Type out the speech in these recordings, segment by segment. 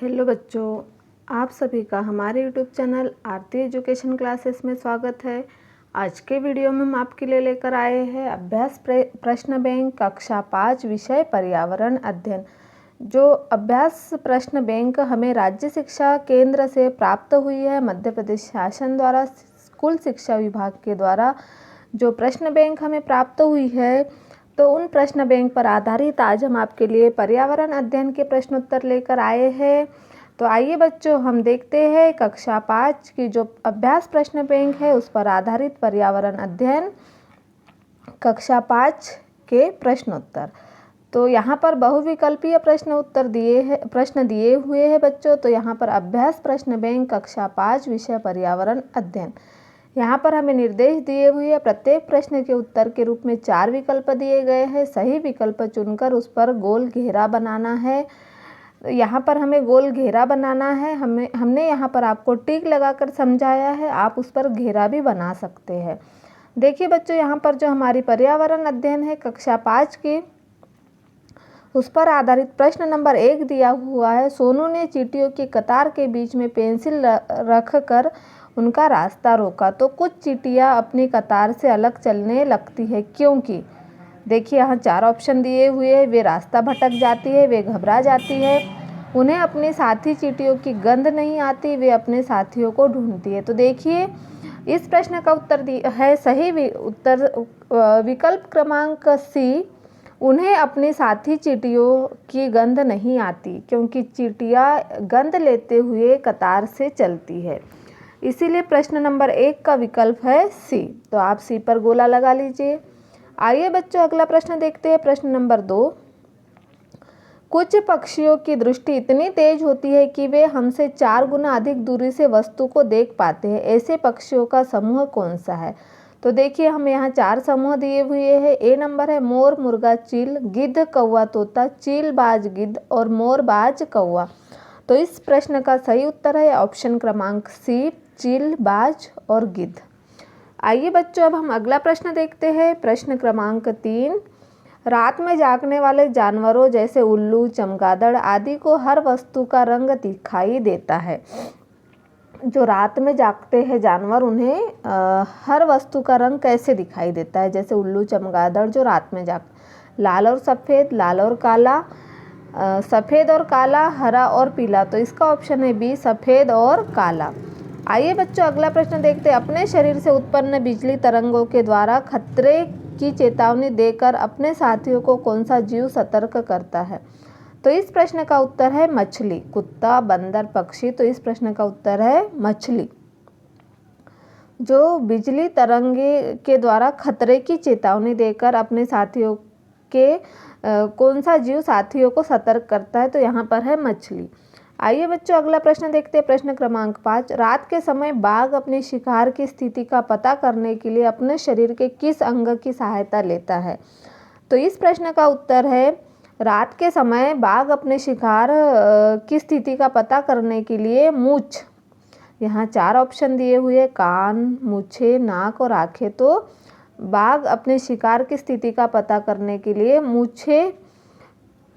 Hello बच्चों, आप सभी का हमारे यूट्यूब चैनल आरती एजुकेशन क्लासेस में स्वागत है। आज के वीडियो में हम आपके लिए लेकर आए हैं अभ्यास प्रश्न बैंक कक्षा 5 विषय पर्यावरण अध्ययन। जो अभ्यास प्रश्न बैंक हमें राज्य शिक्षा केंद्र से प्राप्त हुई है, मध्य प्रदेश शासन द्वारा स्कूल शिक्षा विभाग के द्वारा जो प्रश्न बैंक हमें प्राप्त हुई है, तो उन प्रश्न बैंक पर आधारित आज हम आपके लिए पर्यावरण अध्ययन के प्रश्नोत्तर लेकर आए हैं। तो आइए बच्चों, हम देखते हैं कक्षा 5 की जो अभ्यास प्रश्न बैंक है उस पर आधारित पर्यावरण अध्ययन कक्षा 5 के प्रश्नोत्तर। तो यहाँ पर बहुविकल्पीय प्रश्न दिए हुए हैं बच्चों। तो यहाँ पर अभ्यास प्रश्न बैंक कक्षा 5 विषय पर्यावरण अध्ययन, यहाँ पर हमें निर्देश दिए हुए हैं। प्रत्येक प्रश्न के उत्तर के रूप में 4 विकल्प दिए गए हैं। सही विकल्प चुनकर उस पर गोल घेरा बनाना है। यहाँ पर हमें गोल घेरा बनाना है। हमने यहाँ पर आपको टिक लगाकर समझाया है, आप उस पर घेरा भी बना सकते हैं। देखिए बच्चों, यहाँ पर जो हमारी पर्यावरण अध्ययन है कक्षा 5 की, उस पर आधारित प्रश्न नंबर 1 दिया हुआ है। सोनू ने चींटियों की कतार के बीच में पेंसिल रख कर उनका रास्ता रोका तो कुछ चींटियां अपनी कतार से अलग चलने लगती है, क्योंकि देखिए यहाँ 4 ऑप्शन दिए हुए हैं। वे रास्ता भटक जाती है, वे घबरा जाती है, उन्हें अपने साथी चींटियों की गंध नहीं आती, वे अपने साथियों को ढूंढती है। तो देखिए इस प्रश्न का उत्तर है सही उत्तर विकल्प क्रमांक सी, उन्हें अपनी साथी चींटियों की गंध नहीं आती, क्योंकि चींटियां गंध लेते हुए कतार से चलती है। इसीलिए प्रश्न नंबर 1 का विकल्प है सी। तो आप सी पर गोला लगा लीजिए। आइए बच्चों, अगला प्रश्न देखते हैं। प्रश्न नंबर 2, कुछ पक्षियों की दृष्टि इतनी तेज होती है कि वे हमसे 4 गुना अधिक दूरी से वस्तु को देख पाते हैं। ऐसे पक्षियों का समूह कौन सा है? तो देखिए हमें यहाँ 4 समूह दिए हुए हैं। ए नंबर है मोर, मुर्गा, चील, गिद्ध, कौवा, तोता, चील बाज गिद्ध और मोर बाज कौवा। तो इस प्रश्न का सही उत्तर है ऑप्शन क्रमांक सी, चील, बाज और गिद्ध। आइए बच्चों, अब हम अगला प्रश्न देखते हैं। प्रश्न क्रमांक 3, रात में जागने वाले जानवरों जैसे उल्लू, चमगादड़ आदि को हर वस्तु का रंग दिखाई देता है। जो रात में जागते हैं जानवर, उन्हें हर वस्तु का रंग कैसे दिखाई देता है? जैसे उल्लू, चमगादड़ जो रात में लाल और सफ़ेद, लाल और काला, सफ़ेद और काला, हरा और पीला। तो इसका ऑप्शन है बी, सफ़ेद और काला। आइए बच्चों, अगला प्रश्न देखते हैं। अपने शरीर से उत्पन्न बिजली तरंगों के द्वारा खतरे की चेतावनी देकर अपने साथियों को कौन सा जीव सतर्क करता है? तो इस प्रश्न का उत्तर है मछली। कुत्ता, बंदर, पक्षी। तो इस प्रश्न का उत्तर है मछली। जो बिजली तरंगे के द्वारा खतरे की चेतावनी देकर अपने साथियों के कौन सा जीव साथियों को सतर्क करता है? तो यहाँ पर है मछली। आइए बच्चों, अगला प्रश्न देखते हैं। प्रश्न क्रमांक 5, रात के समय बाघ अपने शिकार की स्थिति का पता करने के लिए अपने शरीर के किस अंग की सहायता लेता है? तो इस प्रश्न का उत्तर है रात के समय बाघ अपने शिकार की स्थिति का पता करने के लिए मूंछ, यहाँ 4 ऑप्शन दिए हुए, कान, मूछें, नाक और आँखें। तो बाघ अपने शिकार की स्थिति का पता करने के लिए मूछें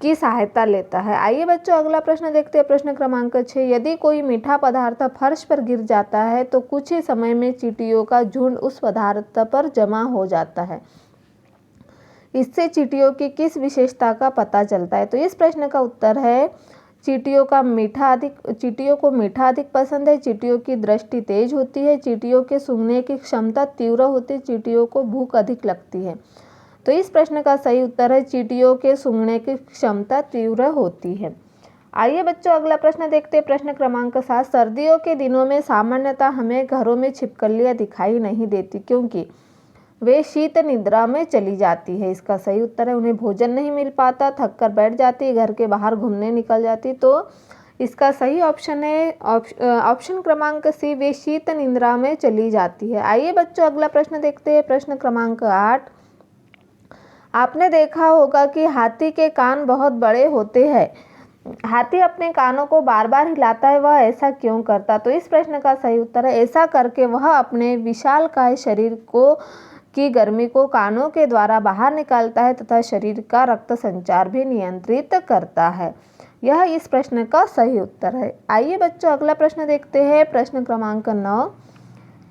की सहायता लेता है। आइए बच्चों, अगला प्रश्न देखते हैं। प्रश्न क्रमांक 6, यदि कोई मीठा पदार्थ फर्श पर गिर जाता है तो कुछ ही समय में चींटियों का झुंड उस पदार्थ पर जमा हो जाता है। इससे चींटियों की किस विशेषता का पता चलता है? तो इस प्रश्न का उत्तर है चींटियों को मीठा अधिक पसंद है, चींटियों की दृष्टि तेज होती है, चींटियों के सूंघने की क्षमता तीव्र होती है, चींटियों को भूख अधिक लगती है। तो इस प्रश्न का सही उत्तर है चींटियों के सूंघने की क्षमता तीव्र होती है। आइए बच्चों, अगला प्रश्न देखते हैं। प्रश्न क्रमांक 7, सर्दियों के दिनों में सामान्यतः हमें घरों में छिपकलियां दिखाई नहीं देती, क्योंकि वे शीत निद्रा में चली जाती है। इसका सही उत्तर है उन्हें भोजन नहीं मिल पाता, थक कर बैठ जाती, घर के बाहर घूमने निकल जाती। तो इसका सही ऑप्शन है ऑप्शन क्रमांक सी, वे शीत निद्रा में चली जाती है। आइए बच्चों, अगला प्रश्न देखते हैं। प्रश्न क्रमांक 8, आपने देखा होगा कि हाथी के कान बहुत बड़े होते हैं। हाथी अपने कानों को बार बार हिलाता है, वह ऐसा क्यों करता? तो इस प्रश्न का सही उत्तर है ऐसा करके वह अपने विशालकाय शरीर की गर्मी को कानों के द्वारा बाहर निकालता है तथा शरीर का रक्त संचार भी नियंत्रित करता है। यह इस प्रश्न का सही उत्तर है। आइए बच्चों अगला प्रश्न देखते हैं। प्रश्न क्रमांक 9।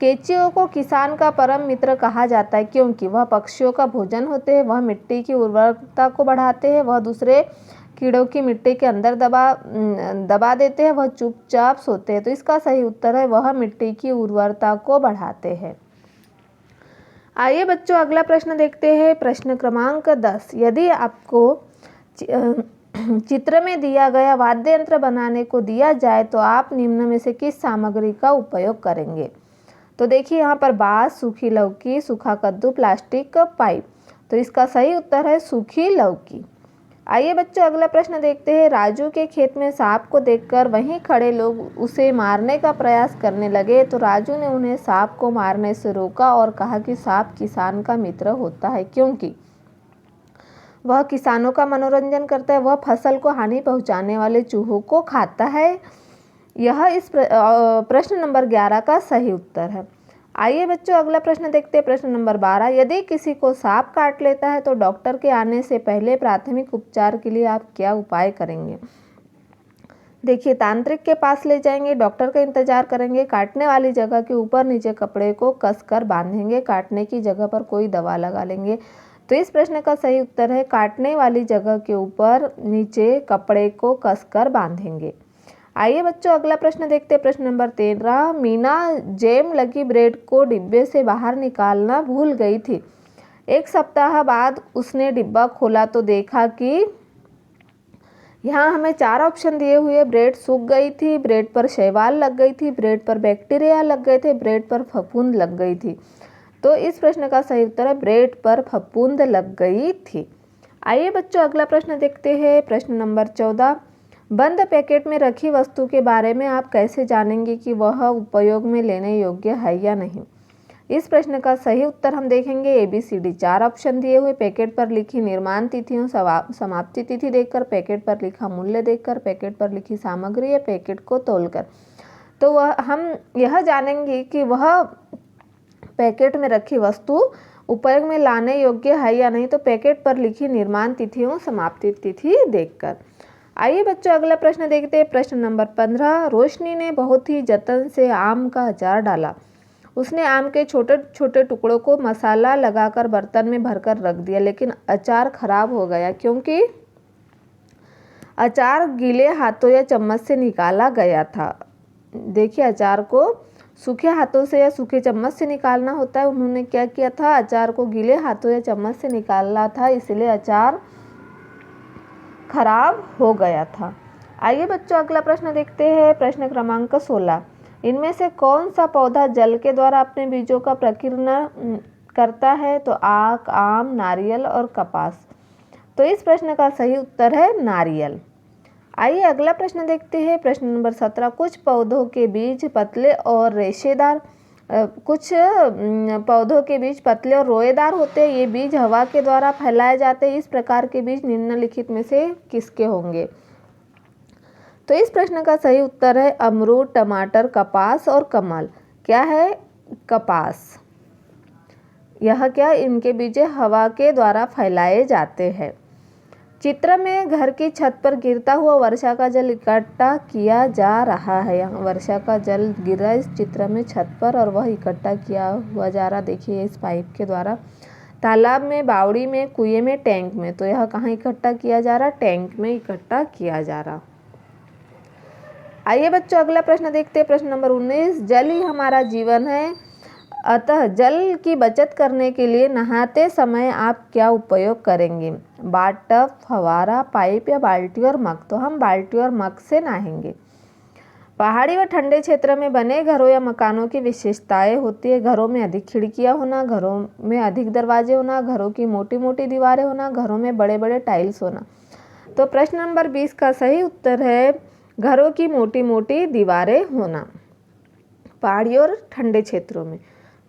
केंचुओं को किसान का परम मित्र कहा जाता है क्योंकि वह पक्षियों का भोजन होते हैं, वह मिट्टी की उर्वरकता को बढ़ाते हैं, वह दूसरे कीड़ों की मिट्टी के अंदर दबा देते हैं, वह चुपचाप सोते हैं। तो इसका सही उत्तर है वह मिट्टी की उर्वरता को बढ़ाते हैं। आइए बच्चों अगला प्रश्न देखते हैं। प्रश्न क्रमांक 10। यदि आपको चित्र में दिया गया वाद्य यंत्र बनाने को दिया जाए तो आप निम्न में से किस सामग्री का उपयोग करेंगे? तो देखिए यहाँ पर बाँस, सूखी लौकी, सूखा कद्दू, प्लास्टिक पाइप। तो इसका सही उत्तर है सूखी लौकी। आइए बच्चों अगला प्रश्न देखते हैं। राजू के खेत में सांप को देखकर वहीं खड़े लोग उसे मारने का प्रयास करने लगे तो राजू ने उन्हें सांप को मारने से रोका और कहा कि सांप किसान का मित्र होता है क्योंकि वह किसानों का मनोरंजन करता है, वह फसल को हानि पहुंचाने वाले चूहों को खाता है। यह इस प्रश्न नंबर 11 का सही उत्तर है। आइए बच्चों अगला प्रश्न देखते हैं। प्रश्न नंबर 12। यदि किसी को सांप काट लेता है तो डॉक्टर के आने से पहले प्राथमिक उपचार के लिए आप क्या उपाय करेंगे? देखिए तांत्रिक के पास ले जाएंगे, डॉक्टर का इंतजार करेंगे, काटने वाली जगह के ऊपर नीचे कपड़े को कसकर बांधेंगे, काटने की जगह पर कोई दवा लगा लेंगे। तो इस प्रश्न का सही उत्तर है काटने वाली जगह के ऊपर नीचे कपड़े को कसकर बांधेंगे। आइए बच्चों अगला प्रश्न देखते हैं। प्रश्न नंबर 13। मीना जैम लगी ब्रेड को डिब्बे से बाहर निकालना भूल गई थी। एक सप्ताह बाद उसने डिब्बा खोला तो देखा कि यहाँ हमें 4 ऑप्शन दिए हुए। ब्रेड सूख गई थी, ब्रेड पर शैवाल लग गई थी, ब्रेड पर बैक्टीरिया लग गए थे, ब्रेड पर फफूंद लग गई थी। तो इस प्रश्न का सही उत्तर है ब्रेड पर फफूंद लग गई थी। आइए बच्चों अगला प्रश्न देखते हैं। प्रश्न नंबर 14। बंद पैकेट में रखी वस्तु के बारे में आप कैसे जानेंगे कि वह उपयोग में लेने योग्य है या नहीं? इस प्रश्न का सही उत्तर हम देखेंगे ABCD 4 ऑप्शन दिए हुए। पैकेट पर लिखी निर्माण तिथि और समाप्ति तिथि देखकर, पैकेट पर लिखा मूल्य देखकर, पैकेट पर लिखी सामग्री या पैकेट को तोलकर। तो वह हम यह जानेंगे कि वह पैकेट में रखी वस्तु उपयोग में लाने योग्य है या नहीं तो पैकेट पर लिखी निर्माण तिथि और समाप्ति तिथि देखकर। आइए बच्चों अगला प्रश्न देखते हैं। प्रश्न नंबर 15। रोशनी ने बहुत ही जतन से आम का अचार डाला। उसने आम के छोटे छोटे टुकड़ों को मसाला लगाकर बर्तन में भरकर रख दिया, लेकिन अचार खराब हो गया क्योंकि अचार गीले हाथों या चम्मच से निकाला गया था। देखिए अचार को सूखे हाथों से या सूखे चम्मच से निकालना होता है। उन्होंने क्या किया था, अचार को गीले हाथों या चम्मच से निकाला था, इसलिए अचार खराब हो गया था। आइए बच्चों अगला प्रश्न देखते हैं। प्रश्न क्रमांक 16। इनमें से कौन सा पौधा जल के द्वारा अपने बीजों का प्रकीर्णन करता है? तो आक, आम, नारियल और कपास। तो इस प्रश्न का सही उत्तर है नारियल। आइए अगला प्रश्न देखते हैं। प्रश्न नंबर 17। कुछ पौधों के बीज पतले और रेशेदार कुछ पौधों के बीज पतले और रोएदार होते हैं। ये बीज हवा के द्वारा फैलाए जाते हैं। इस प्रकार के बीज निम्नलिखित में से किसके होंगे? तो इस प्रश्न का सही उत्तर है अमरूद, टमाटर, कपास और कमल। क्या है? कपास। यह क्या, इनके बीज हवा के द्वारा फैलाए जाते हैं। चित्र में घर की छत पर गिरता हुआ वर्षा का जल इकट्ठा किया जा रहा है। यहाँ वर्षा का जल गिर रहा है इस चित्र में छत पर और वह इकट्ठा किया हुआ जा रहा। देखिए इस पाइप के द्वारा तालाब में, बावड़ी में, कुएं में, टैंक में। तो यह कहाँ इकट्ठा किया जा रहा? टैंक में इकट्ठा किया जा रहा। आइए बच्चों अगला प्रश्न देखते हैं। प्रश्न नंबर 19। जल ही हमारा जीवन है, अतः जल की बचत करने के लिए नहाते समय आप क्या उपयोग करेंगे? बाथटब, फव्वारा, पाइप या बाल्टी और मग? तो हम बाल्टी और मग से नहाएंगे। पहाड़ी व ठंडे क्षेत्र में बने घरों या मकानों की विशेषताएं होती है। घरों में अधिक खिड़कियां होना, घरों में अधिक दरवाजे होना, घरों की मोटी मोटी दीवारें होना, घरों में बड़े बड़े टाइल्स होना। तो प्रश्न नंबर 20 का सही उत्तर है घरों की मोटी मोटी दीवारें होना, पहाड़ी और ठंडे क्षेत्रों में।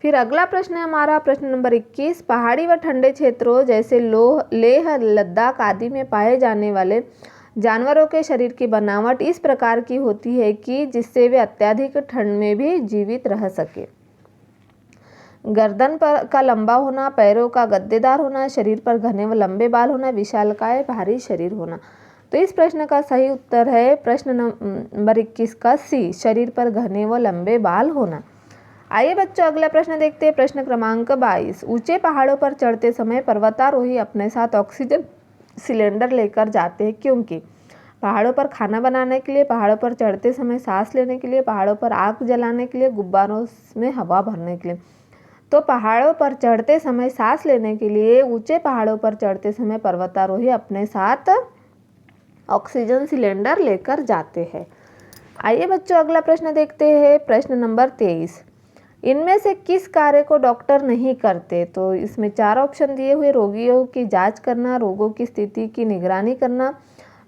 फिर अगला प्रश्न है हमारा प्रश्न नंबर 21। पहाड़ी व ठंडे क्षेत्रों जैसे लेह, लद्दाख आदि में पाए जाने वाले जानवरों के शरीर की बनावट इस प्रकार की होती है कि जिससे वे अत्यधिक ठंड में भी जीवित रह सके। गर्दन पर का लंबा होना, पैरों का गद्देदार होना, शरीर पर घने व लंबे बाल होना, विशालकाय भारी शरीर होना। तो इस प्रश्न का सही उत्तर है प्रश्न नंबर 21 का सी, शरीर पर घने व लंबे बाल होना। आइए बच्चों अगला प्रश्न देखते हैं, प्रश्न क्रमांक 22। ऊंचे पहाड़ों पर चढ़ते समय पर्वतारोही अपने साथ ऑक्सीजन सिलेंडर लेकर जाते हैं क्योंकि पहाड़ों पर खाना बनाने के लिए, पहाड़ों पर चढ़ते समय सांस लेने के लिए, पहाड़ों पर आग जलाने के लिए, गुब्बारों में हवा भरने के लिए। तो पहाड़ों पर चढ़ते समय सांस लेने के लिए ऊंचे पहाड़ों पर चढ़ते समय पर्वतारोही अपने साथ ऑक्सीजन सिलेंडर लेकर जाते हैं। आइए बच्चों अगला प्रश्न देखते हैं, प्रश्न नंबर 23। इनमें से किस कार्य को डॉक्टर नहीं करते? तो इसमें 4 ऑप्शन दिए हुए, रोगियों की जांच करना, रोगों की स्थिति की निगरानी करना,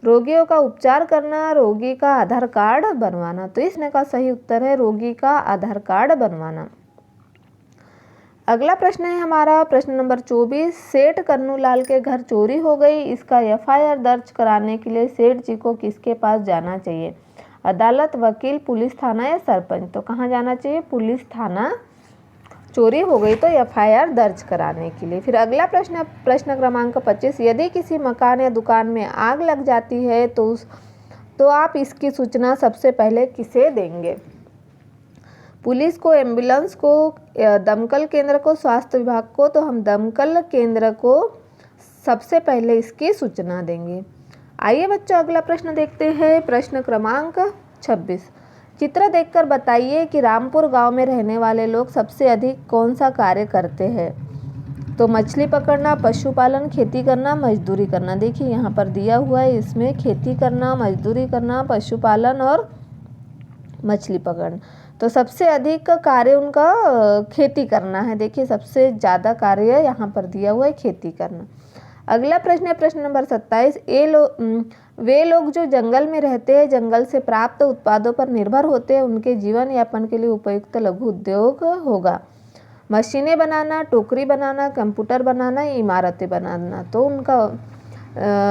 रोगियों का उपचार करना, रोगी का आधार कार्ड बनवाना। तो इसमें का सही उत्तर है रोगी का आधार कार्ड बनवाना। अगला प्रश्न है हमारा प्रश्न नंबर 24। सेठ कन्नूलाल के घर चोरी हो गई, इसका एफआईआर दर्ज कराने के लिए सेठ जी को किसके पास जाना चाहिए? अदालत, वकील, पुलिस थाना या सरपंच? तो कहाँ जाना चाहिए? पुलिस थाना। चोरी हो गई तो एफआईआर दर्ज कराने के लिए। फिर अगला प्रश्न, प्रश्न क्रमांक 25। यदि किसी मकान या दुकान में आग लग जाती है तो आप इसकी सूचना सबसे पहले किसे देंगे? पुलिस को, एम्बुलेंस को, दमकल केंद्र को, स्वास्थ्य विभाग को? तो हम दमकल केंद्र को सबसे पहले इसकी सूचना देंगे। आइए बच्चों अगला प्रश्न देखते हैं, प्रश्न क्रमांक 26। चित्र देखकर बताइए कि रामपुर गांव में रहने वाले लोग सबसे अधिक कौन सा कार्य करते हैं? तो मछली पकड़ना, पशुपालन, खेती करना, मजदूरी करना। देखिए यहाँ पर दिया हुआ है, इसमें खेती करना, मजदूरी करना, पशुपालन और मछली पकड़ना। तो सबसे अधिक कार्य उनका खेती करना है। देखिए सबसे ज़्यादा कार्य यहाँ पर दिया हुआ है खेती करना। अगला प्रश्न है प्रश्न नंबर 27। वे लोग जो जंगल में रहते हैं, जंगल से प्राप्त उत्पादों पर निर्भर होते हैं, उनके जीवन यापन के लिए उपयुक्त लघु उद्योग होगा? मशीनें बनाना, टोकरी बनाना, कंप्यूटर बनाना, इमारतें बनाना। तो उनका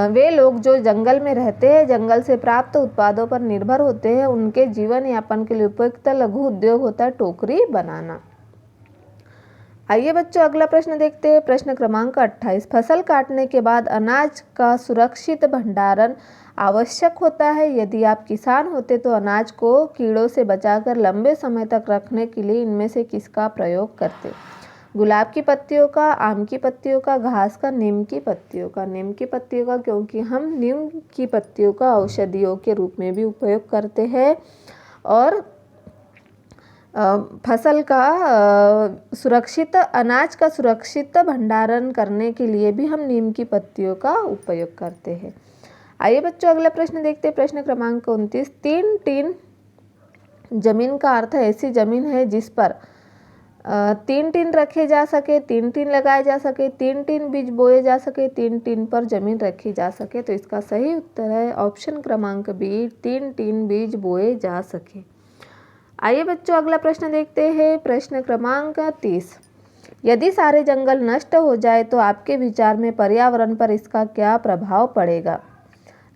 वे लोग जो जंगल में रहते हैं, जंगल से प्राप्त उत्पादों पर निर्भर होते हैं, उनके जीवन यापन के लिए उपयुक्त लघु उद्योग होता है टोकरी बनाना। आइए बच्चों अगला प्रश्न देखते हैं, प्रश्न क्रमांक 28। फसल काटने के बाद अनाज का सुरक्षित भंडारण आवश्यक होता है। यदि आप किसान होते तो अनाज को कीड़ों से बचाकर लंबे समय तक रखने के लिए इनमें से किसका प्रयोग करते? गुलाब की पत्तियों का, आम की पत्तियों का, घास का, नीम की पत्तियों का? नीम की पत्तियों का, क्योंकि हम नीम की पत्तियों का औषधियों के रूप में भी उपयोग करते हैं और फसल का सुरक्षित, अनाज का सुरक्षित भंडारण करने के लिए भी हम नीम की पत्तियों का उपयोग करते हैं। आइए बच्चों अगला प्रश्न देखते हैं, प्रश्न क्रमांक 29। 3 टीन जमीन का अर्थ ऐसी जमीन है जिस पर 3 टीन रखे जा सके, 3 टीन लगाए जा सके, 3 टीन बीज बोए जा सके, 3 टीन पर जमीन रखी जा सके। तो इसका सही उत्तर है ऑप्शन क्रमांक बी, 3 टीन बीज बोए जा सके। आइए बच्चों अगला प्रश्न देखते हैं, प्रश्न क्रमांक 30। यदि सारे जंगल नष्ट हो जाए तो आपके विचार में पर्यावरण पर इसका क्या प्रभाव पड़ेगा?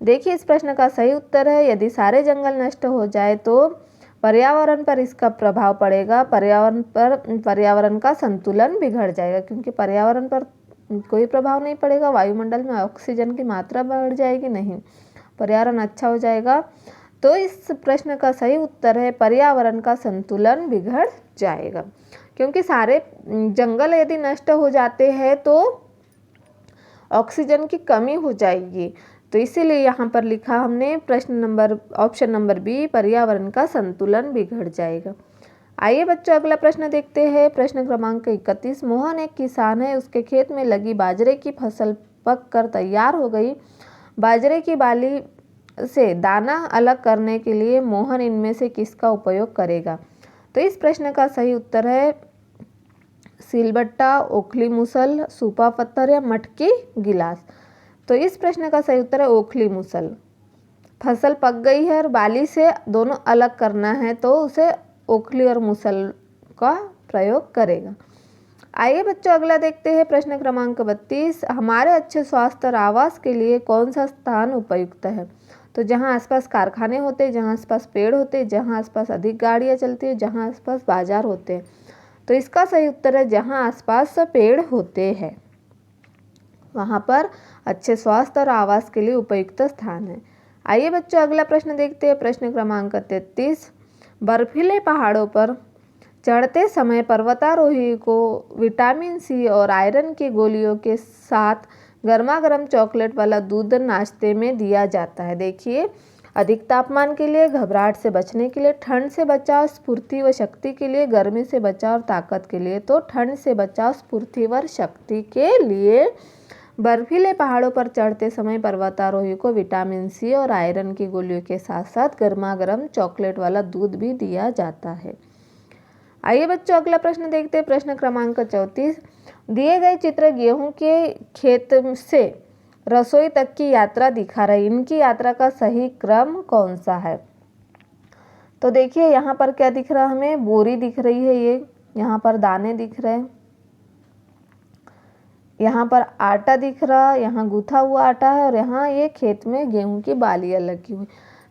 देखिए इस प्रश्न का सही उत्तर है यदि सारे जंगल नष्ट हो जाए तो पर्यावरण पर इसका प्रभाव पड़ेगा, पर्यावरण का संतुलन बिगड़ जाएगा, क्योंकि पर्यावरण पर कोई प्रभाव नहीं पड़ेगा, वायुमंडल में ऑक्सीजन की मात्रा बढ़ जाएगी, नहीं, पर्यावरण अच्छा हो जाएगा। तो इस प्रश्न का सही उत्तर है पर्यावरण का संतुलन बिगड़ जाएगा, क्योंकि सारे जंगल यदि नष्ट हो जाते हैं तो ऑक्सीजन की कमी हो जाएगी। तो इसीलिए यहाँ पर लिखा हमने ऑप्शन नंबर बी, पर्यावरण का संतुलन बिगड़ जाएगा। आइए बच्चों अगला प्रश्न देखते हैं, प्रश्न क्रमांक 31। मोहन एक किसान है, उसके खेत में लगी बाजरे की फसल पक कर तैयार हो गई। बाजरे की बाली से दाना अलग करने के लिए मोहन इनमें से किसका उपयोग करेगा? तो इस प्रश्न का सही उत्तर है सिलबट्टा, ओखली मुसल, सूपा पत्थर या मटकी गिलास। तो इस प्रश्न का सही उत्तर है ओखली मुसल। फसल पक गई है और बाली से दोनों अलग करना है तो उसे ओखली और मुसल का प्रयोग करेगा। आइए बच्चों अगला देखते हैं, प्रश्न क्रमांक 32। हमारे अच्छे स्वास्थ्य और आवास के लिए कौन सा स्थान उपयुक्त है? तो जहाँ आसपास कारखाने होते हैं, जहाँ आसपास पेड़ होते हैं, जहाँ आसपास अधिक गाड़ियाँ चलती हैं, जहाँ आसपास बाजार होते हैं। तो इसका सही उत्तर है जहाँ आसपास पेड़ होते हैं। वहाँ पर अच्छे स्वास्थ्य और आवास के लिए उपयुक्त स्थान है। आइए बच्चों अगला प्रश्न देखते हैं। प्रश्न क्रमांक 33। बर्फीले पहाड़ों पर चढ़ते समय पर्वतारोही को विटामिन सी और आयरन की गोलियों के साथ गर्मा गर्म चॉकलेट वाला दूध नाश्ते में दिया जाता है। देखिए, अधिक तापमान के लिए, घबराहट से बचने के लिए, ठंड से बचाव, स्फूर्ति व शक्ति के लिए, गर्मी से बचाव और ताकत के लिए। तो ठंड से बचाव, स्फूर्ति व शक्ति के लिए बर्फीले पहाड़ों पर चढ़ते समय पर्वतारोही को विटामिन सी और आयरन की गोलियों के साथ साथ गर्मा गर्म चॉकलेट वाला दूध भी दिया जाता है। आइए बच्चों अगला प्रश्न देखते हैं। प्रश्न क्रमांक 34। दिए गए चित्र गेहूं के खेत से रसोई तक की यात्रा दिखा रही। इनकी यात्रा का सही क्रम कौन सा है? तो देखिए यहाँ पर क्या दिख रहा है हमें, बोरी दिख रही है, ये यहाँ पर दाने दिख रहे हैं, यहाँ पर आटा दिख रहा, यहाँ गूथा हुआ आटा है और यहाँ ये खेत में गेहूं की बालियाँ लगी हुई।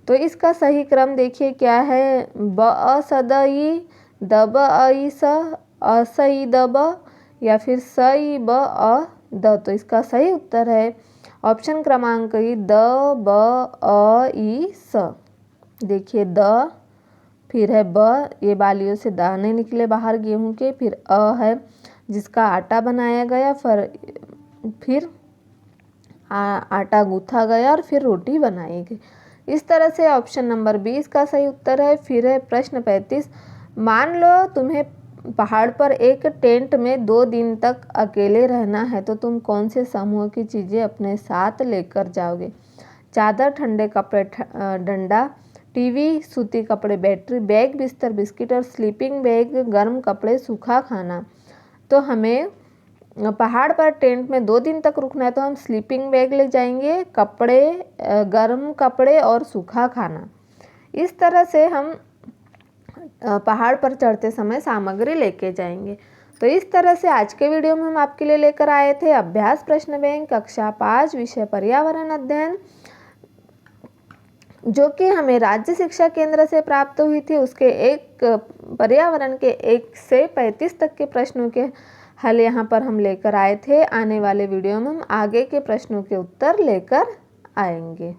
तो इसका सही क्रम देखिए क्या है, ब अ सद ई दब अ स असई दब या फिर सई ब अ द। तो इसका सही उत्तर है ऑप्शन क्रमांक ई द ब अ ई स। देखिए द, फिर है ब, ये बालियों से दाने निकले बाहर गेहूं के, फिर अ है जिसका आटा बनाया गया, फिर आटा गूथा गया और फिर रोटी बनाई गई। इस तरह से ऑप्शन नंबर 20 का सही उत्तर है। फिर है प्रश्न 35। मान लो तुम्हें पहाड़ पर एक टेंट में 2 दिन तक अकेले रहना है, तो तुम कौन से समूह की चीज़ें अपने साथ लेकर जाओगे? चादर, ठंडे कपड़े, डंडा, टीवी, सूती कपड़े, बैटरी, बैग, बिस्तर, बिस्किट और स्लीपिंग बैग, गर्म कपड़े, सूखा खाना। तो हमें पहाड़ पर टेंट में 2 दिन तक रुकना है, तो हम स्लीपिंग बैग ले जाएंगे, कपड़े, गर्म कपड़े और सूखा खाना। इस तरह से हम पहाड़ पर चढ़ते समय सामग्री लेके जाएंगे। तो इस तरह से आज के वीडियो में हम आपके लिए लेकर आए थे अभ्यास प्रश्न बैंक कक्षा 5 विषय पर्यावरण अध्ययन, जो कि हमें राज्य शिक्षा केंद्र से प्राप्त हुई थी। उसके एक पर्यावरण के 1 से 35 तक के प्रश्नों के हल यहाँ पर हम लेकर आए थे। आने वाले वीडियो में हम आगे के प्रश्नों के उत्तर लेकर आएंगे।